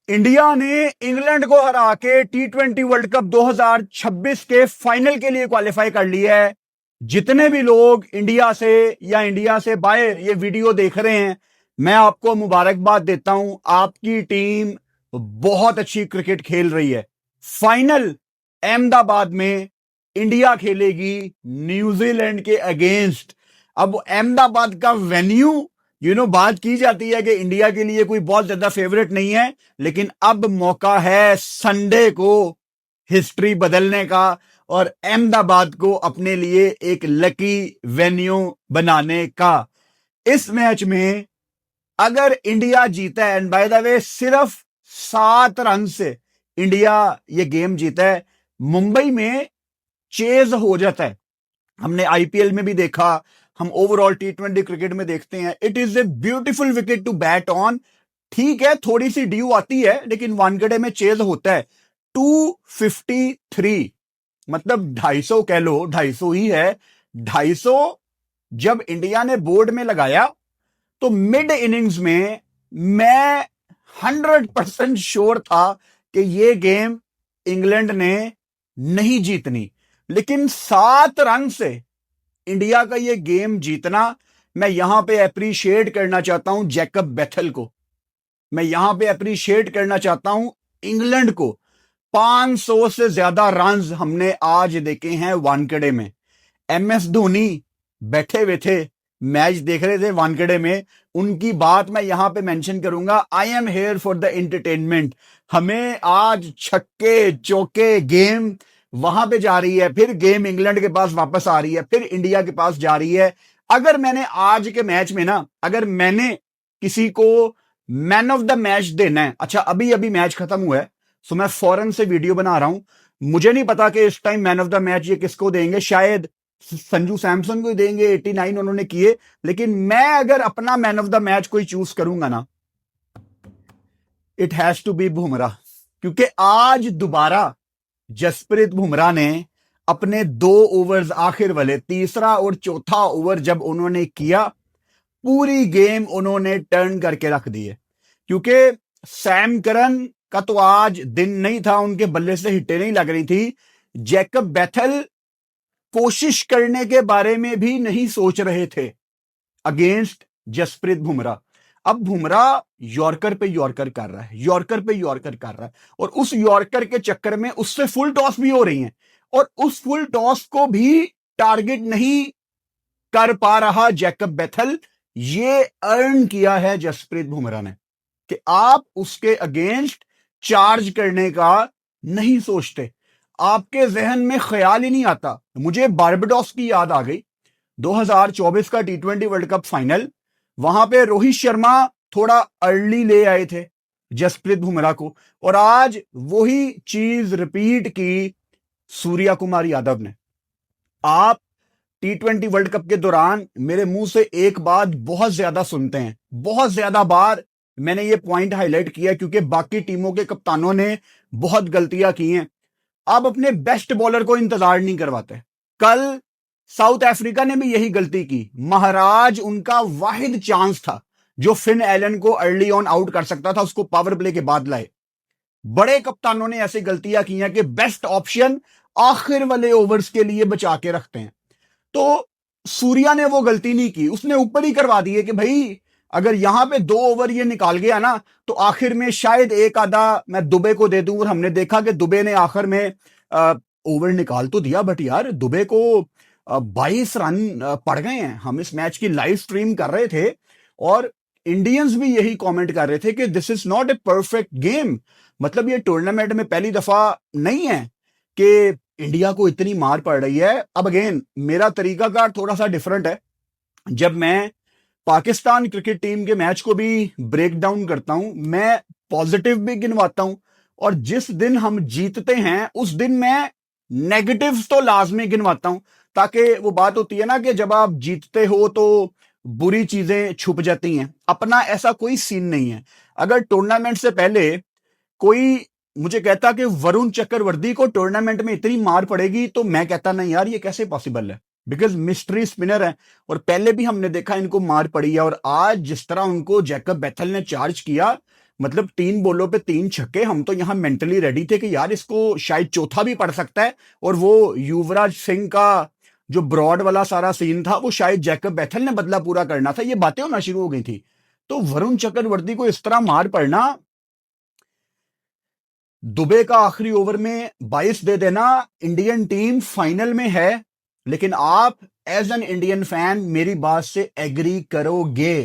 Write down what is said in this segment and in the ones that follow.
India ने England को हरा के T20 वर्ल्ड कप 2026 के फाइनल के लिए क्वालिफाई कर लिया है। जितने भी लोग इंडिया से या इंडिया से बाहर ये वीडियो देख रहे हैं, मैं आपको मुबारकबाद देता हूं। आपकी टीम बहुत अच्छी क्रिकेट खेल रही है। फाइनल अहमदाबाद में इंडिया खेलेगी न्यूजीलैंड के अगेंस्ट। अब अहमदाबाद का वेन्यू बात की जाती है कि इंडिया के लिए कोई बहुत ज्यादा फेवरेट नहीं है, लेकिन अब मौका है संडे को हिस्ट्री बदलने का और अहमदाबाद को अपने लिए एक लकी वेन्यू बनाने का। इस मैच में अगर इंडिया जीता है, एंड बाय द वे सिर्फ 7 रन से इंडिया ये गेम जीता है, मुंबई में चेज हो जाता है। हमने आईपीएल में भी देखा, हम ओवरऑल T20 क्रिकेट में देखते हैं। It is a beautiful wicket to bat on. ठीक है, थोड़ी सी ड्यू आती है, लेकिन वानखेड़े में चेज होता है। 253 मतलब 250 कह लो, 250 ही है। 250 जब इंडिया ने बोर्ड में लगाया तो मिड इनिंग्स में मैं 100% श्योर था कि ये गेम इंग्लैंड ने नहीं जीतनी, लेकिन 7 रन से इंडिया का ये गेम जीतना, मैं यहां पे अप्रिशिएट करना चाहता हूं जैकब बेथल को। मैं यहां पे अप्रिशिएट करना चाहता हूं इंग्लैंड को। 500 से ज्यादा रन्स हमने आज देखे हैं वानखेड़े में। MS धोनी बैठे हुए थे, मैच देख रहे थे वानखेड़े में। उनकी बात मैं यहां पे मेंशन करूंगा, I am here for the entertainment. हमें आज छक्के चौके गेम वहां पे जा रही है, फिर गेम इंग्लैंड के पास वापस आ रही है, फिर इंडिया के पास जा रही है। अगर मैंने आज के मैच में अगर मैंने किसी को मैन ऑफ द मैच देना है, अच्छा अभी अभी मैच खत्म हुआ है, सो मैं फौरन से वीडियो बना रहा हूं। मुझे नहीं पता कि इस time man of the match ये किसको देंगे, शायद संजू सैमसन को देंगे, 89 उन्होंने किए। लेकिन मैं अगर अपना मैन ऑफ द मैच कोई चूज करूंगा ना, it has to be Bumrah. क्योंकि आज दोबारा जसप्रीत बुमराह ने अपने 2 ओवर्स आखिर वाले, तीसरा और चौथा ओवर जब उन्होंने किया, पूरी गेम उन्होंने टर्न करके रख दी है। क्योंकि सैम करन का तो आज दिन नहीं था, उनके बल्ले से हिट्टे नहीं लग रही थी। जैकब बेथल कोशिश करने के बारे में भी नहीं सोच रहे थे अगेंस्ट जसप्रीत बुमराह। अब बुमराह यॉर्कर पे यॉर्कर कर रहा है, यॉर्कर पे यॉर्कर कर रहा है, और उस यॉर्कर के चक्कर में उससे फुल टॉस भी हो रही हैं, और उस फुल टॉस को भी टारगेट नहीं कर पा रहा जैकब बेथल। ये अर्न किया है जसप्रीत बुमराह ने कि आप उसके अगेंस्ट चार्ज करने का नहीं सोचते, आपके जहन में ख्याल ही नहीं आता। मुझे बारबाडोस की याद आ गई, 2024 का T20 वर्ल्ड कप फाइनल। वहां पे रोहित शर्मा थोड़ा अर्ली ले आए थे जसप्रीत बुमराह को, और आज वही चीज रिपीट की सूर्या कुमार यादव ने। आप T20 वर्ल्ड कप के दौरान मेरे मुंह से एक बात बहुत ज्यादा सुनते हैं, बहुत ज्यादा बार मैंने ये पॉइंट हाईलाइट किया, क्योंकि बाकी टीमों के कप्तानों ने बहुत गलतियां की हैं। आप अपने बेस्ट बॉलर को इंतजार नहीं करवाते। कल साउथ अफ्रीका ने भी यही गलती की। महाराज उनका वाहिद चांस था जो फिन एलन को अर्ली ऑन आउट कर सकता था, उसको पावर प्ले के बाद लाए। बड़े कप्तानों ने ऐसी गलतियां की हैं कि बेस्ट ऑप्शन आखिर वाले ओवर्स के लिए बचा के रखते हैं। तो सूर्या ने वो गलती नहीं की, उसने ऊपर ही करवा दिए कि भाई अगर यहां पे 2 ओवर ये निकाल गया ना, तो आखिर में शायद एक आधा मैं दुबे को दे दूं। और हमने देखा कि दुबे ने आखिर में ओवर निकाल तो दिया, बट यार दुबे को 22 रन पड़ गए हैं। हम इस मैच की लाइव स्ट्रीम कर रहे थे और इंडियंस भी यही कमेंट कर रहे थे कि this is not a perfect game. मतलब ये टूर्नामेंट में पहली दफा नहीं है कि इंडिया को इतनी मार पड़ रही है। अब अगेन मेरा तरीकाकार थोड़ा सा डिफरेंट है। जब मैं पाकिस्तान क्रिकेट टीम के मैच को भी ब्रेक डाउन करता हूं, मैं पॉजिटिव भी गिनवाता हूं, और जिस दिन हम जीतते हैं उस दिन मैं नेगेटिव्स तो लाजमी गिनवाता हूं, ताकि वो बात होती है ना कि जब आप जीतते हो तो बुरी चीजें छुप जाती हैं। अपना ऐसा कोई सीन नहीं है। अगर टूर्नामेंट से पहले कोई मुझे कहता कि वरुण चक्रवर्ती को टूर्नामेंट में इतनी मार पड़ेगी, तो मैं कहता नहीं यार ये कैसे पॉसिबल है, बिकॉज मिस्ट्री स्पिनर है और पहले भी हमने देखा इनको मार पड़ी है। और आज जिस तरह उनको जैकब बेथल ने चार्ज किया, मतलब 3 बॉलों पे 3 छक्के। हम तो यहां मेंटली रेडी थे कि यार इसको शायद चौथा भी पड़ सकता है, और वो युवराज सिंह का जो ब्रॉड वाला सारा सीन था वो शायद जैकब बैथल ने बदला पूरा करना था। ये बातें होना शुरू हो गई थी। तो वरुण चक्रवर्ती को इस तरह मार पड़ना, दुबे का आखिरी ओवर में 22 दे देना, इंडियन टीम फाइनल में है। लेकिन आप एज एन इंडियन फैन मेरी बात से एग्री करोगे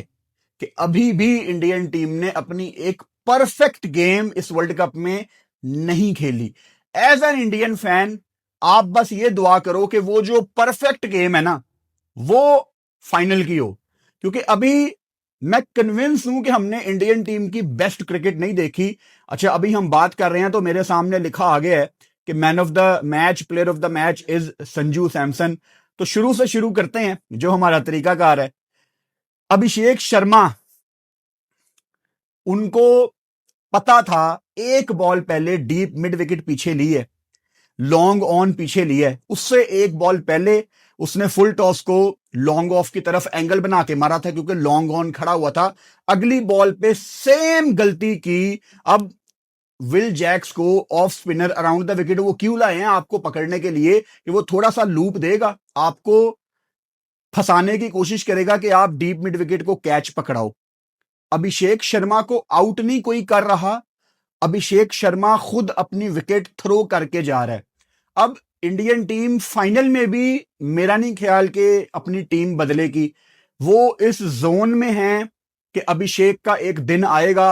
कि अभी भी इंडियन टीम ने अपनी एक परफेक्ट गेम इस वर्ल्ड कप में नहीं खेली। एज एन इंडियन फैन आप बस ये दुआ करो कि वो जो परफेक्ट गेम है ना वो फाइनल की हो, क्योंकि अभी मैं कन्विंस हूं कि हमने इंडियन टीम की बेस्ट क्रिकेट नहीं देखी। अच्छा, अभी हम बात कर रहे हैं तो मेरे सामने लिखा आ गया है कि man of the match, player of the match is Sanju Samson. तो शुरू से शुरू करते हैं जो हमारा तरीकाकार है। अभिषेक शर्मा, उनको पता था एक बॉल पहले डीप मिड विकेट पीछे ली है, लॉन्ग ऑन पीछे लिया है, उससे एक बॉल पहले उसने फुल टॉस को लॉन्ग ऑफ की तरफ एंगल बना के मारा था क्योंकि लॉन्ग ऑन खड़ा हुआ था। अगली बॉल पे सेम गलती की। अब विल जैक्स को off spinner around the wicket वो क्यों लाए हैं? आपको पकड़ने के लिए कि वो थोड़ा सा लूप देगा, आपको फंसाने की कोशिश करेगा कि आप डीप मिड विकेट को कैच पकड़ाओ। अभिषेक शर्मा को आउट नहीं कोई कर रहा, अभिषेक शर्मा खुद अपनी विकेट थ्रो करके जा रहा है। अब इंडियन टीम फाइनल में भी मेरा नहीं ख्याल कि अपनी टीम बदलेगी। वो इस जोन में है कि अभिषेक का एक दिन आएगा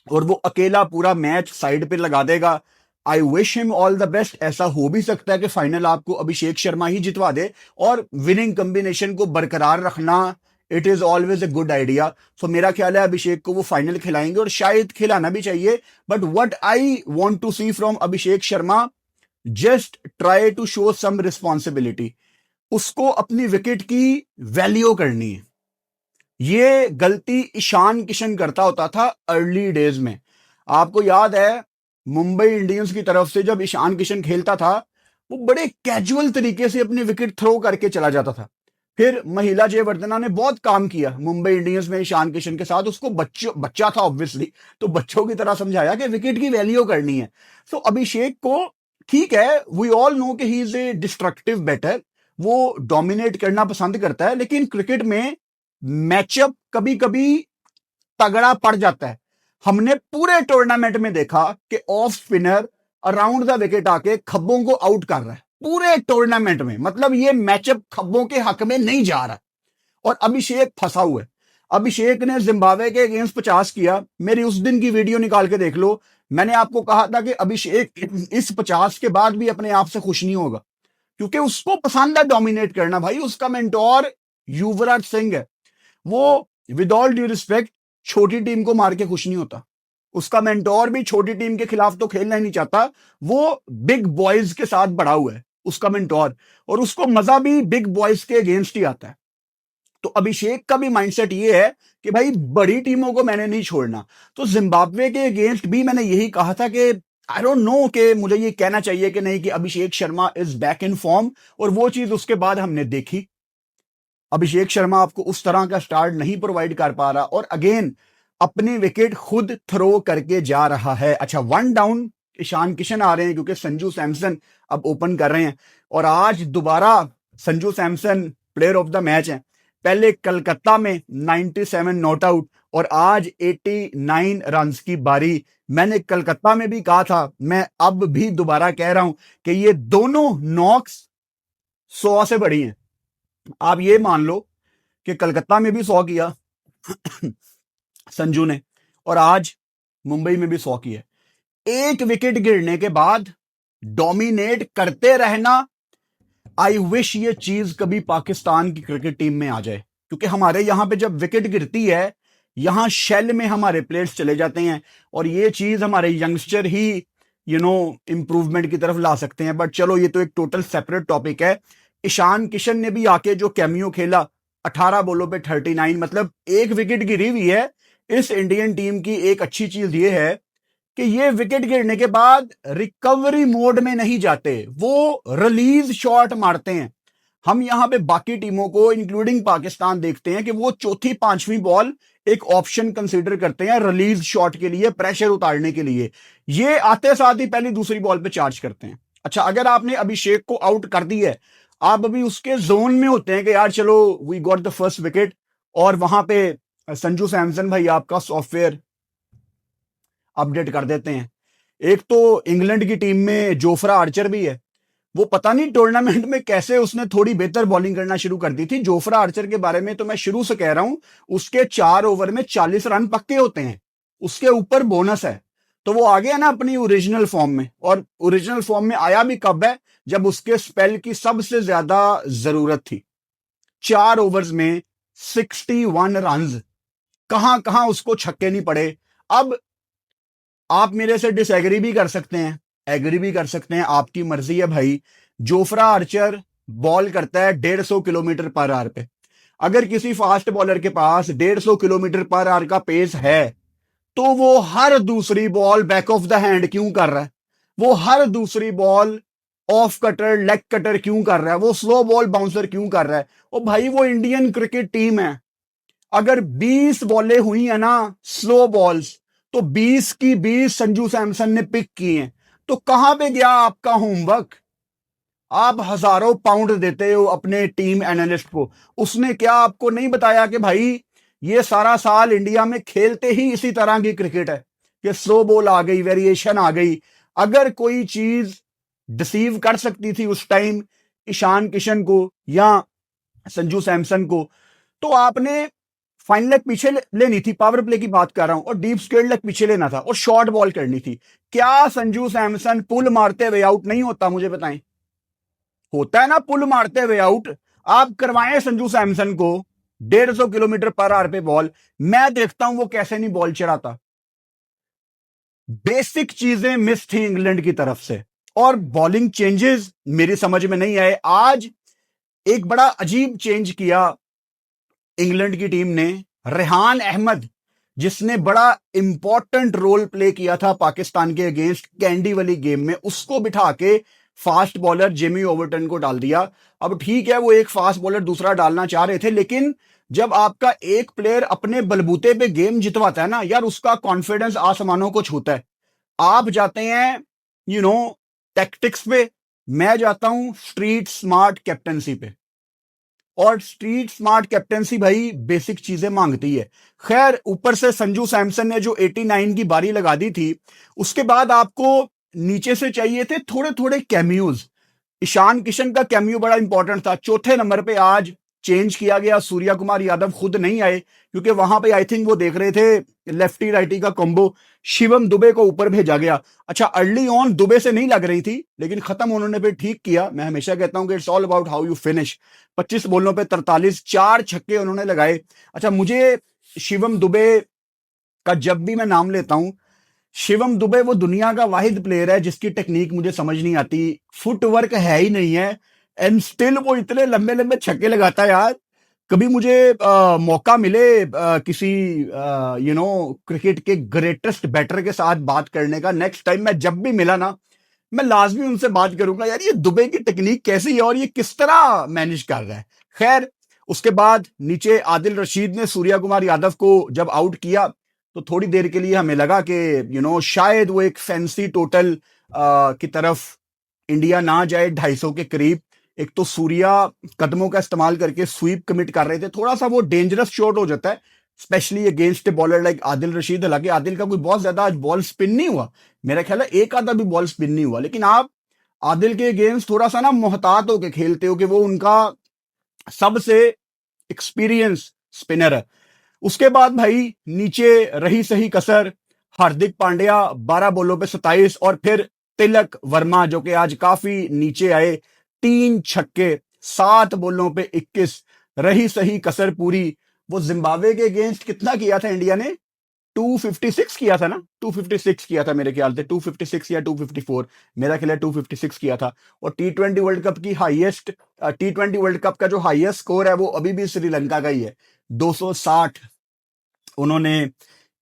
और वो अकेला पूरा मैच साइड पे लगा देगा। I wish him all the best. ऐसा हो भी सकता है कि फाइनल आपको अभिषेक शर्मा ही जितवा दे, और विनिंग कॉम्बिनेशन को बरकरार रखना it is always a good idea. So मेरा ख्याल है अभिषेक को वो फाइनल खिलाएंगे और शायद खिलाना भी चाहिए। But what I want to see from Abhishek Sharma, just try to show some responsibility. उसको अपनी विकेट की वैल्यू करनी है। ये गलती ईशान किशन करता होता था अर्ली डेज में। आपको याद है मुंबई इंडियंस की तरफ से जब ईशान किशन खेलता था वो बड़े कैजुअल तरीके से अपनी विकेट थ्रो करके चला जाता था। फिर महिला जयवर्धना ने बहुत काम किया मुंबई इंडियंस में ईशान किशन के साथ। उसको बच्चा था ऑब्वियसली, तो बच्चों की तरह समझाया कि विकेट की वैल्यू करनी है। सो अभिषेक को ठीक है, वी ऑल नो कि he is a destructive batter, वो डोमिनेट करना पसंद करता है, लेकिन क्रिकेट में मैचअप कभी कभी तगड़ा पड़ जाता है। हमने पूरे टूर्नामेंट में देखा कि off spinner around the wicket आके खब्बों को आउट कर रहा है पूरे टूर्नामेंट में। मतलब ये मैचअप खब्बों के हक में नहीं जा रहा और अभिषेक फंसा हुआ है। अभिषेक ने जिम्बाब्वे के अगेंस्ट 50 किया। मेरी उस दिन की वीडियो निकाल के देख लो। मैंने आपको कहा था कि अभिषेक इस 50 के बाद भी अपने आप से खुश नहीं होगा, क्योंकि उसको पसंद है डोमिनेट करना। भाई उसका मेंटोर युवराज सिंह है, वो विद ऑल ड्यू रिस्पेक्ट छोटी टीम को मार के खुश नहीं होता। उसका मेंटोर भी छोटी टीम के खिलाफ तो खेलना ही नहीं चाहता, वो बिग बॉयज के साथ बड़ा हुआ है उसका मेंटोर, और उसको मजा भी बिग बॉयज के अगेंस्ट ही आता है। तो अभिषेक का भी माइंडसेट ये है कि भाई बड़ी टीमों को मैंने नहीं छोड़ना। तो जिम्बाब्वे के अगेंस्ट भी मैंने यही कहा था कि आई डोंट नो कि मुझे ये कहना चाहिए कि नहीं कि Abhishek Sharma is back in form, और वो चीज उसके बाद हमने देखी। अभिषेक शर्मा आपको उस तरह का स्टार्ट नहीं प्रोवाइड कर पा रहा, और अगेन अपनी विकेट खुद थ्रो करके जा रहा है। अच्छा, 1 डाउन ईशान किशन आ रहे हैं क्योंकि संजू सैमसन अब ओपन कर रहे हैं, और आज दोबारा Sanju Samson player of the match हैं। पहले कलकत्ता में 97 नॉट आउट और आज 89 रन्स की बारी। मैंने कलकत्ता में भी कहा था, मैं अब भी दोबारा कह रहा हूं कि ये दोनों नॉक्स 100 से बड़ी हैं। आप ये मान लो कि कलकत्ता में भी 100 किया संजू ने, और आज मुंबई में भी 100 किया। एक विकेट गिरने के बाद डोमिनेट करते रहना, आई विश ये चीज कभी पाकिस्तान की क्रिकेट टीम में आ जाए, क्योंकि हमारे यहां पे जब विकेट गिरती है यहां शेल में हमारे प्लेयर्स चले जाते हैं, और ये चीज हमारे यंगस्टर ही इंप्रूवमेंट की तरफ ला सकते हैं। बट चलो, ये तो एक टोटल सेपरेट टॉपिक है। ईशान किशन ने भी आके जो कैमियो खेला 18 बॉलों पे 39, मतलब एक विकेट गिरी हुई है। इस इंडियन टीम की एक अच्छी चीज ये है कि ये विकेट गिरने के बाद रिकवरी मोड में नहीं जाते, वो रिलीज शॉट मारते हैं। हम यहां पे बाकी टीमों को इंक्लूडिंग पाकिस्तान देखते हैं कि वो चौथी 5वीं बॉल एक ऑप्शन कंसीडर करते हैं रिलीज शॉट के लिए, प्रेशर उतारने के लिए। ये आते साथ ही पहली दूसरी बॉल पे चार्ज करते हैं। अच्छा, अगर आपने अभिषेक को आउट कर दी है, आप अभी उसके जोन में होते हैं कि यार चलो we got the first wicket, और वहां पे संजू सैमसन भाई आपका सॉफ्टवेयर अपडेट कर देते हैं। एक तो इंग्लैंड की टीम में जोफ्रा आर्चर भी है, वो पता नहीं टूर्नामेंट में कैसे उसने थोड़ी बेहतर बॉलिंग करना शुरू कर दी थी। जोफ्रा आर्चर के बारे में तो मैं शुरू से कह रहा हूं, उसके 4 ओवर में 40 रन पक्के होते हैं, उसके ऊपर बोनस है। तो वो आ गया ना अपनी ओरिजिनल फॉर्म में, और ओरिजिनल फॉर्म में आया भी कब है, जब उसके स्पेल की सबसे ज्यादा जरूरत थी। 4 ओवर्स में 61 रन, कहां कहां उसको छक्के नहीं पड़े। अब आप मेरे से डिसएग्री भी कर सकते हैं, एग्री भी कर सकते हैं, आपकी मर्जी है भाई। जोफ्रा आर्चर बॉल करता है 150 किलोमीटर पर आवर पे। अगर किसी फास्ट बॉलर के पास 150 किलोमीटर पर आवर का पेस है, तो वो हर दूसरी ball back of the hand क्यों कर रहा है? वो हर दूसरी ball off cutter, leg cutter क्यों कर रहा है? वो स्लो बॉल बाउंसर क्यों कर रहा है? ओ भाई, वो इंडियन क्रिकेट टीम है। अगर 20 बॉलें हुई है ना स्लो बॉल्स, तो 20 की 20 संजू सैमसन ने पिक की हैं। तो कहां पे गया आपका होमवर्क? आप हजारों पाउंड देते हो अपने टीम एनालिस्ट को, उसने क्या आपको नहीं बताया कि भाई ये सारा साल इंडिया में खेलते ही इसी तरह की क्रिकेट है कि स्लो बॉल आ गई, वेरिएशन आ गई। अगर कोई चीज डिसीव कर सकती थी उस टाइम ईशान किशन को या संजू सैमसन को, तो आपने फाइन लेग पीछे लेनी थी, पावर प्ले की बात कर रहा हूं, और डीप स्क्वेयर लेग पीछे लेना था और शॉर्ट बॉल करनी थी। क्या संजू सैमसन पुल मारते हुए आउट नहीं होता? मुझे बताएं। होता है ना पुल मारते हुए आउट। आप करवाएं संजू सैमसन को 150 किलोमीटर पर आवर पे बॉल, मैं देखता हूं वो कैसे नहीं बॉल चढ़ाता। बेसिक चीजें मिस थी इंग्लैंड की तरफ से, और बॉलिंग चेंजेस मेरी समझ में नहीं आए। आज एक बड़ा अजीब चेंज किया इंग्लैंड की टीम ने। रेहान अहमद, जिसने बड़ा इंपॉर्टेंट रोल प्ले किया था पाकिस्तान के अगेंस्ट कैंडी वाली गेम में, उसको बिठा के फास्ट बॉलर जेमी ओवरटन को डाल दिया। अब ठीक है, वो एक फास्ट बॉलर दूसरा डालना चाह रहे थे, लेकिन जब आपका एक प्लेयर अपने बलबूते पे गेम जितवाता है ना यार, उसका कॉन्फिडेंस आसमानों को छूता है। आप जाते हैं टैक्टिक्स पे, मैं जाता हूं स्ट्रीट स्मार्ट कैप्टनसी पे। और स्ट्रीट स्मार्ट कैप्टेंसी भाई बेसिक चीजें मांगती है। खैर, ऊपर से संजू सैमसन ने जो 89 की बारी लगा दी थी, उसके बाद आपको नीचे से चाहिए थे थोड़े थोड़े कैमियोज। ईशान किशन का कैमियो बड़ा इंपॉर्टेंट था। चौथे नंबर पे आज चेंज किया गया, सूर्या कुमार यादव खुद नहीं आए, क्योंकि वहां पे आई थिंक वो देख रहे थे लेफ्टी राइटी का कॉम्बो। शिवम दुबे को ऊपर भेजा गया। अच्छा, अर्ली ऑन दुबे से नहीं लग रही थी, लेकिन खत्म उन्होंने फिर ठीक किया। मैं हमेशा कहता हूं कि it's all about how you finish. 25 बॉलों पे 43, 4 छक्के उन्होंने लगाए। अच्छा, मुझे शिवम दुबे का जब भी मैं नाम लेता हूं, शिवम दुबे वो दुनिया का वाहिद प्लेयर है जिसकी टेक्निक मुझे समझ नहीं आती। फुटवर्क है ही नहीं है, एंड स्टिल वो इतने लंबे लंबे छक्के लगाता है यार। कभी मुझे मौका मिले किसी क्रिकेट के ग्रेटेस्ट बैटर के साथ बात करने का, नेक्स्ट टाइम मैं जब भी मिला ना, मैं लाजमी उनसे बात करूंगा यार ये दुबे की टेक्निक कैसी है और ये किस तरह मैनेज कर रहा है। खैर, उसके बाद नीचे आदिल रशीद ने सूर्या कुमार यादव को जब आउट किया, तो थोड़ी देर के लिए हमें लगा कि शायद वो एक फैंसी टोटल की तरफ इंडिया ना जाए 250 के करीब। एक तो सूर्या कदमों का इस्तेमाल करके स्वीप कमिट कर रहे थे, थोड़ा सा वो डेंजरस शॉट हो जाता है specially against a bowler like Adil Rashid. हालांकि आदिल का कोई बहुत ज्यादा आज बॉल स्पिन नहीं हुआ, मेरा ख्याल है एक आधा भी बॉल स्पिन नहीं हुआ, लेकिन आप आदिल के अगेंस्ट थोड़ा सा ना मोहतात होकर खेलते हो कि वो उनका सबसे एक्सपीरियंस स्पिनर है। उसके बाद भाई नीचे रही सही कसर, हार्दिक पांड्या 12 बॉलों पे 27, और फिर तिलक वर्मा जो कि आज काफी नीचे आए, 3 छक्के 7 बॉलों पे 21, रही सही कसर पूरी। वो जिम्बाब्वे के अगेंस्ट कितना किया था इंडिया ने? 256 किया था ना, 256 किया था मेरे ख्याल से, 256 या 254, मेरा ख्याल है 256 किया था। और T20 वर्ल्ड कप की हाईएस्ट, T20 वर्ल्ड कप का जो हाईएस्ट स्कोर है वो अभी भी श्रीलंका का ही है, 260 उन्होंने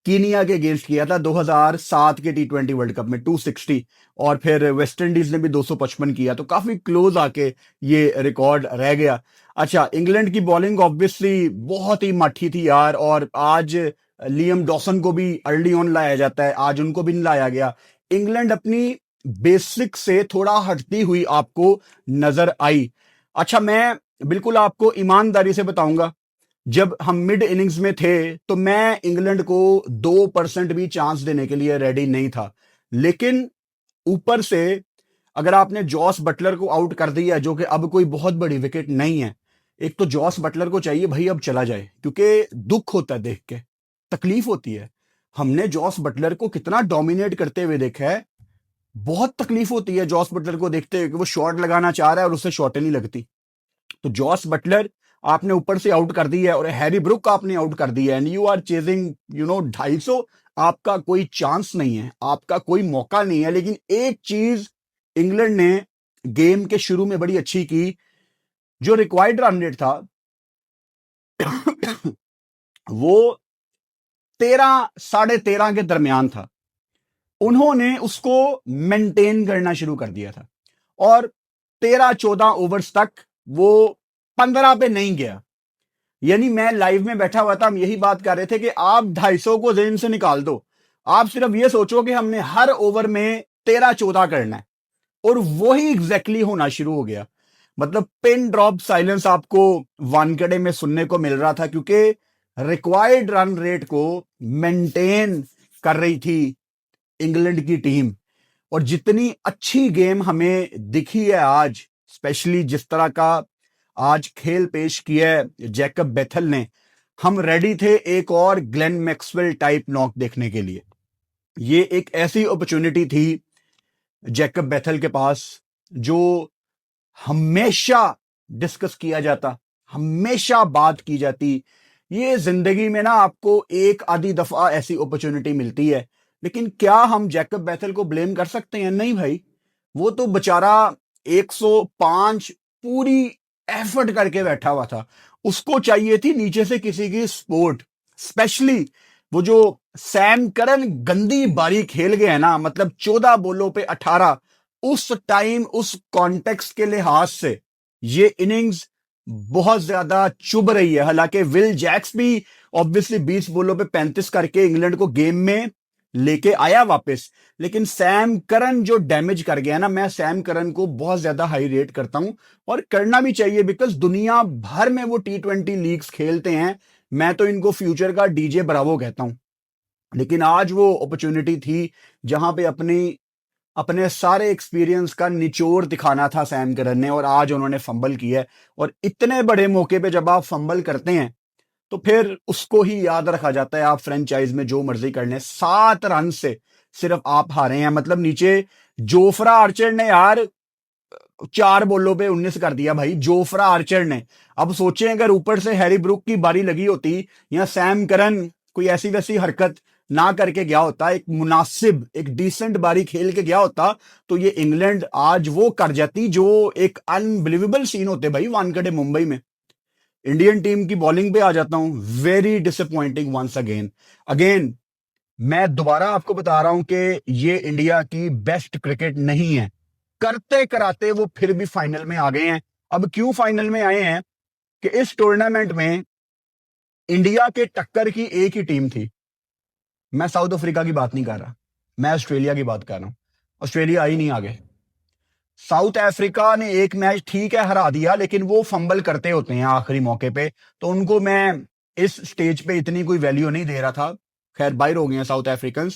कीनिया के अगेंस्ट किया था 2007 के T20 वर्ल्ड कप में 260, और फिर वेस्ट इंडीज ने भी 255 किया, तो काफी क्लोज आके ये रिकॉर्ड रह गया। अच्छा, इंग्लैंड की बॉलिंग ऑब्वियसली बहुत ही माठी थी यार, और आज लियम डॉसन को भी अर्ली ऑन लाया जाता है, आज उनको भी नहीं लाया गया। इंग्लैंड अपनी बेसिक से थोड़ा हटती हुई आपको नजर आई। अच्छा, मैं बिल्कुल आपको ईमानदारी से बताऊंगा, जब हम मिड इनिंग्स में थे तो मैं इंग्लैंड को 2% भी चांस देने के लिए रेडी नहीं था, लेकिन ऊपर से अगर आपने जॉस बटलर को आउट कर दिया, जो कि अब कोई बहुत बड़ी विकेट नहीं है, एक तो जॉस बटलर को चाहिए भाई अब चला जाए, क्योंकि दुख होता है देख के, तकलीफ होती है। हमने जॉस बटलर को कितना डोमिनेट करते हुए देखा है, बहुत तकलीफ होती है जॉस बटलर को देखते हुए कि वो शॉट लगाना चाह रहा है और उससे शॉटें नहीं लगती। तो जॉस बटलर आपने ऊपर से आउट कर दी है, और हैरी ब्रुक आपने आउट कर दिया है, एंड यू आर चेजिंग 250। आपका कोई चांस नहीं है, आपका कोई मौका नहीं है। लेकिन एक चीज इंग्लैंड ने गेम के शुरू में बड़ी अच्छी की, जो रिक्वायर्ड रन रेट था वो 13 साढ़े 13 के दरमियान था, उन्होंने उसको मेंटेन करना शुरू कर दिया था, और 13-14 ओवर्स तक वो 15 पे नहीं गया। यानी मैं लाइव में बैठा हुआ था, हम यही बात कर रहे थे कि आप 250 को जेन से निकाल दो, आप सिर्फ ये सोचो कि हमने हर ओवर में 13-14 करना है, और वही एग्जैक्टली होना शुरू हो गया। मतलब पिन ड्रॉप साइलेंस आपको वानखेड़े में सुनने को मिल रहा था, क्योंकि रिक्वायर्ड रन रेट को मेंटेन कर रही थी इंग्लैंड की टीम। और जितनी अच्छी गेम हमें दिखी है आज, स्पेशली जिस तरह का आज खेल पेश किया है जैकब बेथल ने, हम रेडी थे एक और ग्लेन मैक्सवेल टाइप नॉक देखने के लिए। ये एक ऐसी अपॉर्चुनिटी थी जैकब बेथल के पास, जो हमेशा डिस्कस किया जाता, हमेशा बात की जाती। ये जिंदगी में ना आपको एक आधी दफा ऐसी अपॉर्चुनिटी मिलती है, लेकिन क्या हम जैकब बेथल को ब्लेम कर सकते हैं? नहीं भाई, वो तो बेचारा 105 पूरी एफर्ट करके बैठा हुआ था, उसको चाहिए थी नीचे से किसी की सपोर्ट। स्पेशली वो जो सैम करन गंदी बारी खेल गए ना, मतलब 14 बॉलों पे 18, उस टाइम उस कॉन्टेक्स्ट के लिहाज से ये इनिंग्स बहुत ज्यादा चुभ रही है। हालांकि विल जैक्स भी ऑब्वियसली 20 बॉलों पे 35 करके इंग्लैंड को गेम में लेके आया वापस, लेकिन सैम करन जो डैमेज कर गया ना, मैं सैम करन को बहुत ज्यादा हाई रेट करता हूं, और करना भी चाहिए, बिकॉज दुनिया भर में वो T20 लीग्स खेलते हैं। मैं तो इनको फ्यूचर का डीजे ब्रावो कहता हूं। लेकिन आज वो अपॉर्चुनिटी थी जहां पे अपने सारे एक्सपीरियंस का निचोड़ दिखाना था सैम करन ने, और आज उन्होंने फंबल किया है। और इतने बड़े मौके पे जब आप फंबल करते हैं तो फिर उसको ही याद रखा जाता है। आप फ्रेंचाइज में जो मर्जी कर लें, 7 रन से सिर्फ आप हारे हैं। मतलब नीचे जोफ्रा आर्चर ने यार 4 बॉलों पे 19 कर दिया भाई, जोफ्रा आर्चर ने। अब सोचें अगर ऊपर से हैरी ब्रुक की बारी लगी होती, या सैम करन कोई ऐसी वैसी हरकत ना करके गया होता, एक मुनासिब एक डिसेंट बारी खेल के गया होता, तो ये इंग्लैंड आज वो कर जाती जो एक अनबिलीवेबल सीन होते भाई वानखेड़े मुंबई में। इंडियन टीम की बॉलिंग पे आ जाता हूं, very disappointing once again. Again मैं दोबारा आपको बता रहा हूं कि ये इंडिया की बेस्ट क्रिकेट नहीं है। करते कराते वो फिर भी फाइनल में आ गए हैं। अब क्यों फाइनल में आए हैं कि इस टूर्नामेंट में इंडिया के टक्कर की एक ही टीम थी। मैं साउथ अफ्रीका की बात नहीं कर रहा, मैं ऑस्ट्रेलिया की बात कर रहा हूं। ऑस्ट्रेलिया आई नहीं आगे। साउथ अफ्रीका ने एक मैच ठीक है हरा दिया, लेकिन वो फंबल करते होते हैं आखिरी मौके पे, तो उनको मैं इस स्टेज पे इतनी कोई वैल्यू नहीं दे रहा था। खैर बाहर हो गए हैं साउथ अफ्रीकन।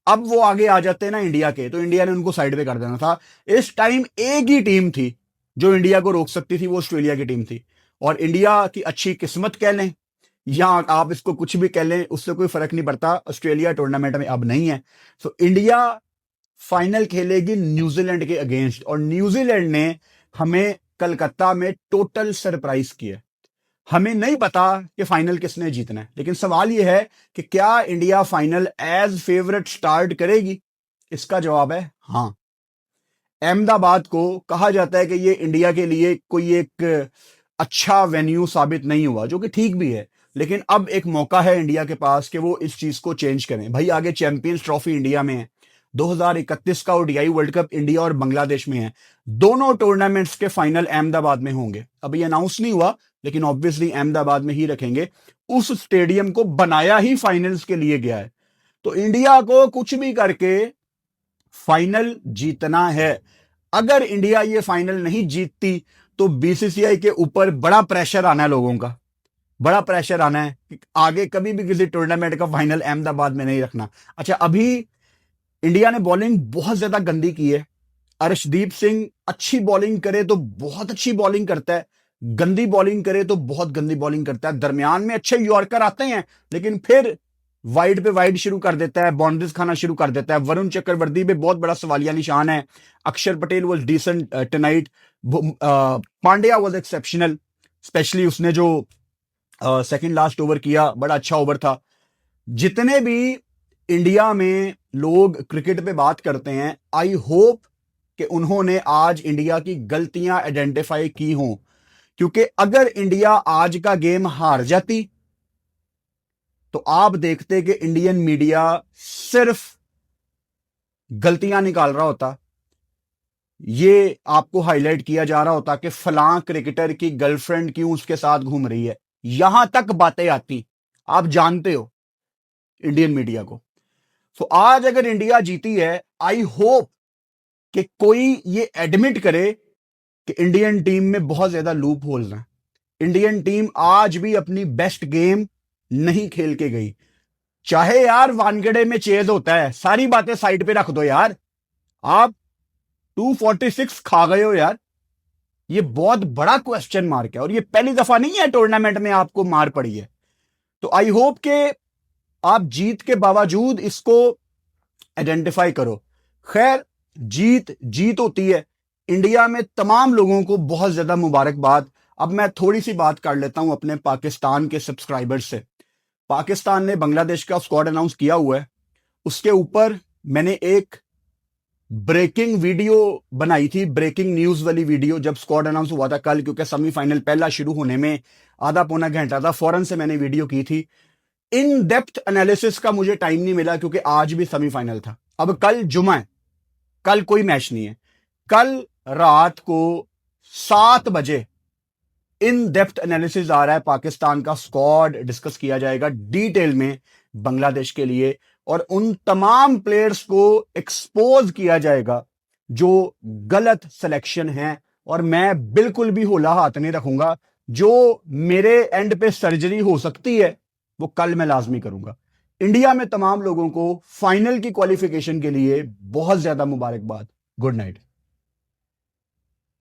अब वो आगे आ जाते हैं ना इंडिया के, तो इंडिया ने उनको साइड पे कर देना था। इस टाइम एक ही टीम थी जो इंडिया को रोक सकती थी, वो ऑस्ट्रेलिया की टीम थी। और इंडिया की अच्छी किस्मत कह लें या आप इसको कुछ भी कह लें, उससे कोई फर्क नहीं पड़ता, ऑस्ट्रेलिया टूर्नामेंट में अब नहीं है। तो इंडिया फाइनल खेलेगी न्यूजीलैंड के अगेंस्ट, और न्यूजीलैंड ने हमें कलकत्ता में टोटल सरप्राइज किया। हमें नहीं पता कि फाइनल किसने जीतना है, लेकिन सवाल यह है कि क्या India final as favourite start करेगी? इसका जवाब है हां। अहमदाबाद को कहा जाता है कि ये इंडिया के लिए कोई एक अच्छा वेन्यू साबित नहीं हुआ, जो कि ठीक भी है। लेकिन अब एक मौका है इंडिया के पास कि वो इस चीज को चेंज करें। भाई आगे चैंपियंस ट्रॉफी इंडिया में है, 2031 का ओडीआई वर्ल्ड कप इंडिया और बांग्लादेश में है। दोनों टूर्नामेंट्स के फाइनल अहमदाबाद में होंगे। अभी अनाउंस नहीं हुआ, लेकिन ऑब्वियसली अहमदाबाद में ही रखेंगे। उस स्टेडियम को बनाया ही फाइनल्स के लिए गया है। तो इंडिया को कुछ भी करके फाइनल जीतना है। अगर इंडिया ये फाइनल नहीं जीतती तो बीसीसीआई के ऊपर बड़ा प्रेशर आना है, लोगों का बड़ा प्रेशर आना है कि आगे कभी भी किसी टूर्नामेंट का फाइनल अहमदाबाद में नहीं रखना। अच्छा, अभी इंडिया ने बॉलिंग बहुत ज्यादा गंदी की है। अर्शदीप सिंह अच्छी बॉलिंग करे तो बहुत अच्छी बॉलिंग करता है, गंदी बॉलिंग करे तो बहुत गंदी बॉलिंग करता है। दरमियान में अच्छे यॉर्कर आते हैं, लेकिन फिर वाइड पे वाइड शुरू कर देता है, बाउंड्रीज खाना शुरू कर देता है। वरुण चक्रवर्ती पे बहुत बड़ा सवालिया निशान है। Axar Patel was decent tonight. Pandya was exceptional, specially उसने जो सेकंड लास्ट ओवर किया, बड़ा अच्छा ओवर था। जितने भी इंडिया में लोग क्रिकेट पे बात करते हैं, आई होप कि उन्होंने आज इंडिया की गलतियां आइडेंटिफाई की हों, क्योंकि अगर इंडिया आज का गेम हार जाती तो आप देखते कि इंडियन मीडिया सिर्फ गलतियां निकाल रहा होता। ये आपको हाईलाइट किया जा रहा होता कि फलां क्रिकेटर की गर्लफ्रेंड क्यों उसके साथ घूम रही है, यहां तक बातें आती। आप जानते हो इंडियन मीडिया को। तो आज अगर इंडिया जीती है, आई होप कि कोई ये एडमिट करे कि इंडियन टीम में बहुत ज्यादा लूप होल्स हैं। इंडियन टीम आज भी अपनी बेस्ट गेम नहीं खेल के गई। चाहे यार वानखेड़े में चेज होता है, सारी बातें साइड पे रख दो यार। आप 246 खा गए हो यार, ये बहुत बड़ा क्वेश्चन मार्क है, और ये पहली दफा नहीं है टूर्नामेंट में आपको मार पड़ी है। तो आई होप के आप जीत के बावजूद इसको आइडेंटिफाई करो। खैर, जीत जीत होती है। इंडिया में तमाम लोगों को बहुत ज्यादा मुबारकबाद। अब मैं थोड़ी सी बात कर लेता हूं अपने पाकिस्तान के सब्सक्राइबर्स से। पाकिस्तान ने बांग्लादेश का स्क्वाड अनाउंस किया हुआ है, उसके ऊपर मैंने एक ब्रेकिंग वीडियो बनाई थी, ब्रेकिंग न्यूज वाली वीडियो, जब स्क्वाड अनाउंस हुआ था कल, क्योंकि सेमीफाइनल पहला शुरू होने में आधा पौना घंटा था, फौरन से मैंने वीडियो की थी। इन डेप्थ एनालिसिस का मुझे टाइम नहीं मिला क्योंकि आज भी सेमीफाइनल था। अब कल जुमा है, कल कोई मैच नहीं है। कल रात को 7 बजे इन डेप्थ एनालिसिस आ रहा है, पाकिस्तान का स्क्वाड डिस्कस किया जाएगा डिटेल में बांग्लादेश के लिए, और उन तमाम प्लेयर्स को एक्सपोज किया जाएगा जो गलत सिलेक्शन है। और मैं बिल्कुल भी होला हाथ नहीं रखूंगा। जो मेरे एंड पे सर्जरी हो सकती है वो कल मैं लाजमी करूंगा। इंडिया में तमाम लोगों को फाइनल की क्वालिफिकेशन के लिए बहुत ज्यादा मुबारकबाद। Good night.